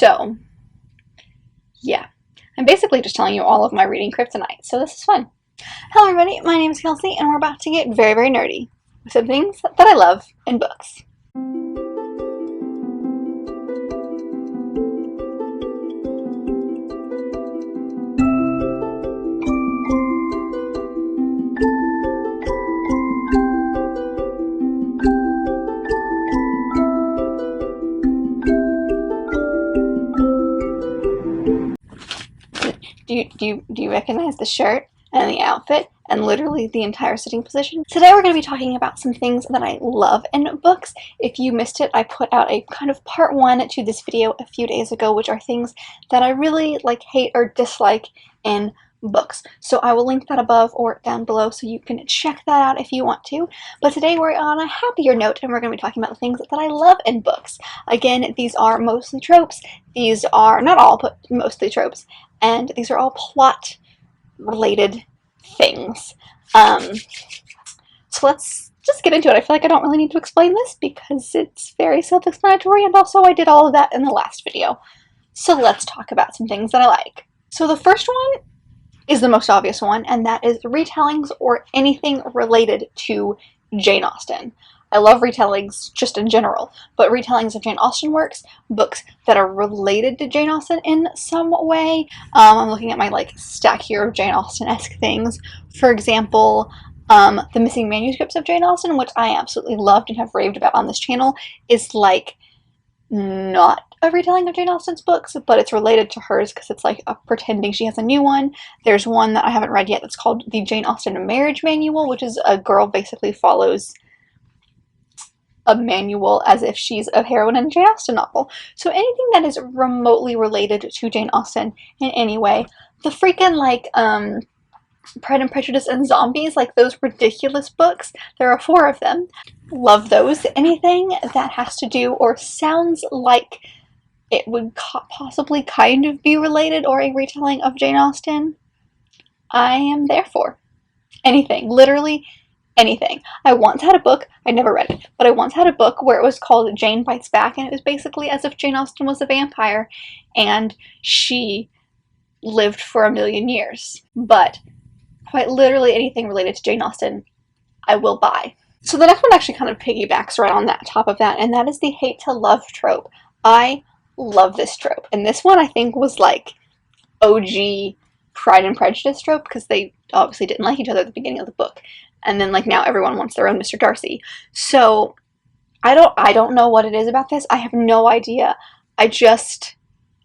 So, yeah. I'm basically just telling you all of my reading kryptonite, so this is fun. Hello everybody, my name is Kelsey, and we're about to get very, very nerdy with some things that I love in books. Do you recognize the shirt and the outfit and literally the entire sitting position? Today we're going to be talking about some things that I love in books. If you missed it, I put out a kind of part 1 to this video a few days ago, which are things that I really hate or dislike in books. So I will link that above or down below so you can check that out if you want to. But today we're on a happier note and we're going to be talking about the things that I love in books. Again, these are mostly tropes. These are, not all, but mostly tropes. And these are all plot related things. So let's just get into it. I feel like I don't really need to explain this because it's very self-explanatory, and also I did all of that in the last video. So let's talk about some things that I like. So the first one is the most obvious one, and that is retellings or anything related to Jane Austen. I love retellings just in general, but retellings of Jane Austen works, books that are related to Jane Austen in some way. I'm looking at my stack here of Jane Austen-esque things. For example, the missing manuscripts of Jane Austen, which I absolutely loved and have raved about on this channel, is not a retelling of Jane Austen's books, but it's related to hers because it's pretending she has a new one. There's one that I haven't read yet that's called the Jane Austen Marriage Manual, which is a girl basically follows a manual as if she's a heroine in a Jane Austen novel. So anything that is remotely related to Jane Austen in any way. The freaking Pride and Prejudice and Zombies, those ridiculous books, there are 4 of them. Love those. Anything that has to do or sounds like it would possibly kind of be related or a retelling of Jane Austen, I am there for. Anything. Literally anything. I once had a book, I never read it, but I once had a book where it was called Jane Bites Back, and it was basically as if Jane Austen was a vampire and she lived for 1,000,000 years. But quite literally anything related to Jane Austen, I will buy. So the next one actually kind of piggybacks right on that top of that, and that is the hate to love trope. I love this trope, and this one I think was OG Pride and Prejudice trope, because they obviously didn't like each other at the beginning of the book. And then now everyone wants their own Mr. Darcy. So I don't know what it is about this. I have no idea.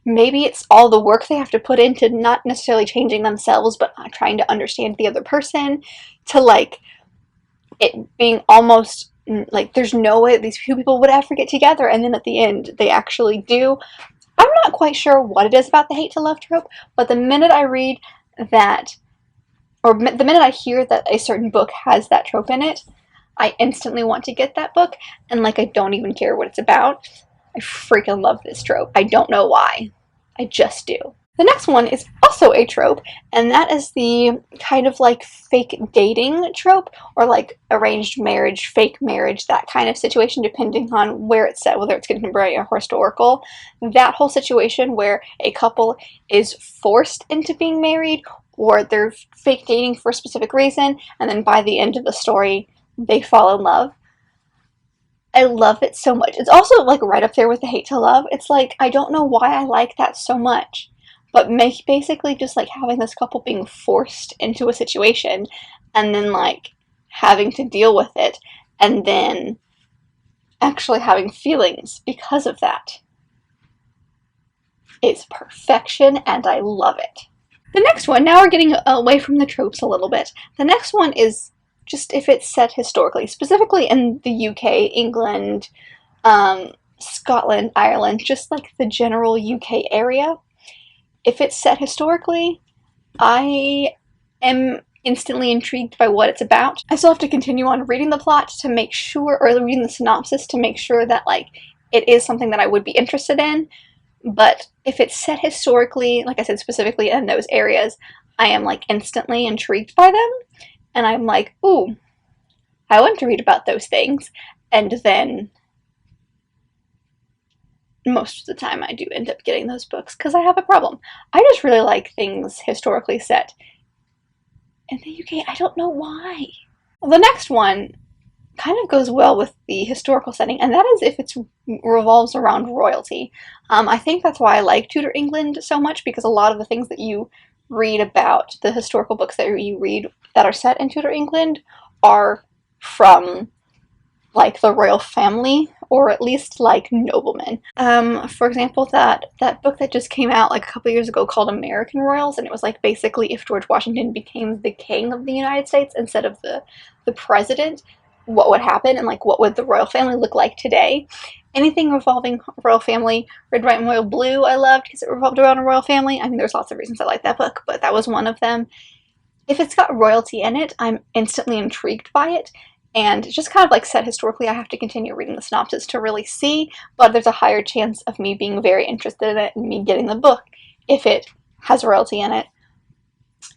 Maybe it's all the work they have to put into not necessarily changing themselves, but trying to understand the other person, to it being almost there's no way that these two people would ever get together, and then at the end they actually do. I'm not quite sure what it is about the hate to love trope, but the minute I read that, or the minute I hear that a certain book has that trope in it, I instantly want to get that book, and I don't even care what it's about. I freaking love this trope. I don't know why. I just do. The next one is also a trope, and that is the kind of fake dating trope, or arranged marriage, fake marriage, that kind of situation, depending on where it's set, whether it's contemporary or historical. That whole situation where a couple is forced into being married, or they're fake dating for a specific reason, and then by the end of the story, they fall in love. I love it so much. It's also right up there with the hate to love. It's I don't know why I like that so much. But basically just having this couple being forced into a situation and then having to deal with it and then actually having feelings because of that. It's perfection and I love it. The next one, now we're getting away from the tropes a little bit. The next one is just if it's set historically, specifically in the UK, England, Scotland, Ireland, just the general UK area. If it's set historically, I am instantly intrigued by what it's about. I still have to continue on reading the plot to make sure, or reading the synopsis to make sure that it is something that I would be interested in. But if it's set historically, like I said, specifically in those areas, I am instantly intrigued by them. And I'm ooh, I want to read about those things. And then most of the time I do end up getting those books because I have a problem. I just really like things historically set in the UK. I don't know why. Well, the next one kind of goes well with the historical setting, and that is if it revolves around royalty. I think that's why I like Tudor England so much, because a lot of the things that you read about, the historical books that you read that are set in Tudor England, are from like the royal family, or at least like noblemen. For example, that book that just came out like a couple years ago called American Royals, and it was like basically if George Washington became the king of the United States instead of the president, what would happen, and like what would the royal family look like today. Anything revolving royal family. Red, White, and Royal Blue I loved because it revolved around a royal family. I mean, there's lots of reasons I like that book, but that was one of them. If it's got royalty in it, I'm instantly intrigued by it. And just kind of like set historically, I have to continue reading the synopsis to really see, but there's a higher chance of me being very interested in it and me getting the book if it has royalty in it.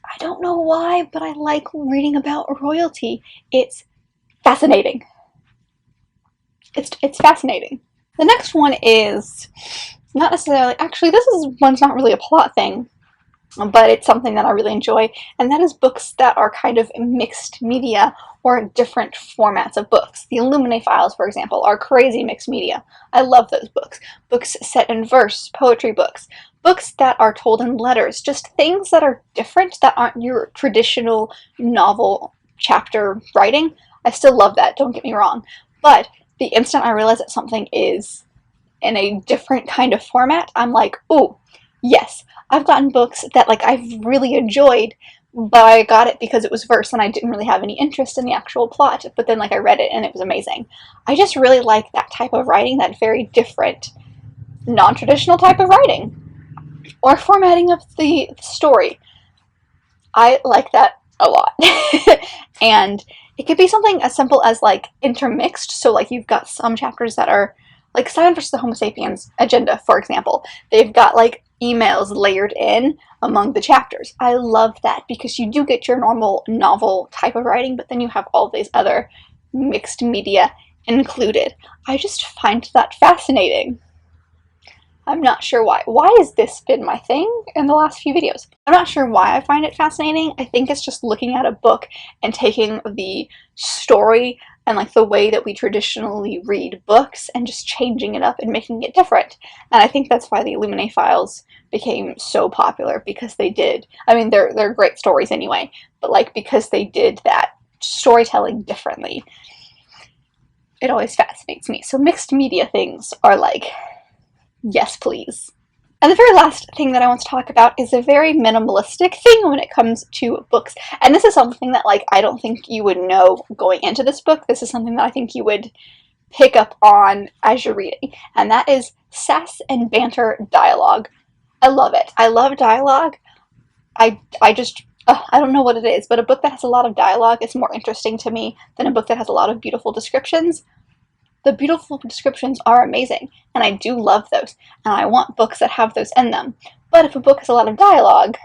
I don't know why, but I like reading about royalty. It's fascinating. It's fascinating. The next one is not necessarily, actually one's not really a plot thing, but it's something that I really enjoy, and that is books that are kind of mixed media or different formats of books. The Illuminae files, for example, are crazy mixed media. I love those books. Books set in verse, poetry books, books that are told in letters, just things that are different, that aren't your traditional novel chapter writing. I still love that, don't get me wrong, but the instant I realize that something is in a different kind of format, I'm like, ooh, yes. I've gotten books that like I've really enjoyed, but I got it because it was verse and I didn't really have any interest in the actual plot, but then like I read it and it was amazing. I just really like that type of writing, that very different, non-traditional type of writing. Or formatting of the story. I like that a lot. And it could be something as simple as like intermixed, so like you've got some chapters that are like Simon versus the Homo sapiens agenda, for example. They've got like emails layered in among the chapters. I love that because you do get your normal novel type of writing, but then you have all these other mixed media included. I just find that fascinating. I'm not sure why. Why has this been my thing in the last few videos? I'm not sure why I find it fascinating. I think it's just looking at a book and taking the story and like the way that we traditionally read books and just changing it up and making it different. And I think that's why the Illuminae files became so popular, because they did. I mean, they're great stories anyway, but like because they did that storytelling differently. It always fascinates me. So mixed media things are like, yes, please. And the very last thing that I want to talk about is a very minimalistic thing when it comes to books. And this is something that like I don't think you would know going into this book. This is something that I think you would pick up on as you're reading. And that is Sass and Banter dialogue. I love it. I love dialogue. I don't know what it is, but a book that has a lot of dialogue is more interesting to me than a book that has a lot of beautiful descriptions. The beautiful descriptions are amazing, and I do love those, and I want books that have those in them. But if a book has a lot of dialogue,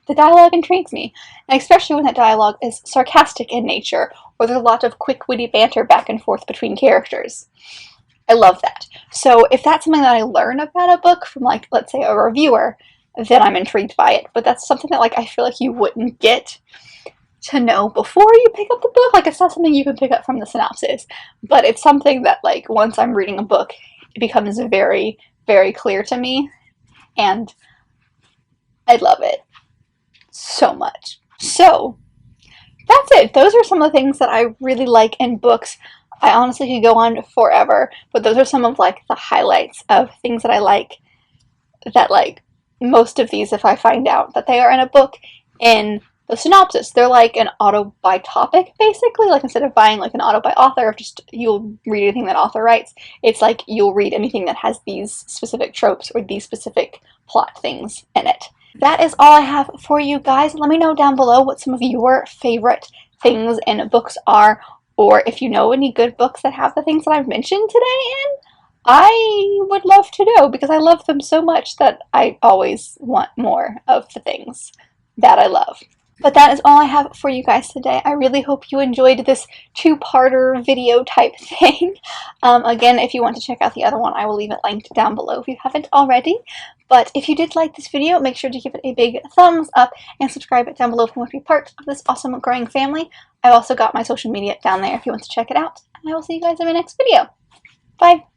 the dialogue intrigues me, and especially when that dialogue is sarcastic in nature, or there's a lot of quick, witty banter back and forth between characters. I love that. So if that's something that I learn about a book from, like, let's say a reviewer, then I'm intrigued by it. But that's something that, like, I feel like you wouldn't get to know before you pick up the book. Like, it's not something you can pick up from the synopsis, but it's something that, like, once I'm reading a book, it becomes very, very clear to me, and I love it so much. So that's it. Those are some of the things that I really like in books. I honestly could go on forever, but those are some of like the highlights of things that I like, that like most of these, if I find out that they are in a book, in the synopsis, they're like an auto by topic, basically. Like, instead of buying like an auto by author, of just you'll read anything that author writes, it's like you'll read anything that has these specific tropes or these specific plot things in it. That is all I have for you guys. Let me know down below what some of your favorite things in books are, or if you know any good books that have the things that I've mentioned today in. I would love to know, because I love them so much that I always want more of the things that I love. But that is all I have for you guys today. I really hope you enjoyed this two-parter video type thing. Again, if you want to check out the other one, I will leave it linked down below if you haven't already. But if you did like this video, make sure to give it a big thumbs up and subscribe it down below if you want to be part of this awesome growing family. I've also got my social media down there if you want to check it out. And I will see you guys in my next video. Bye!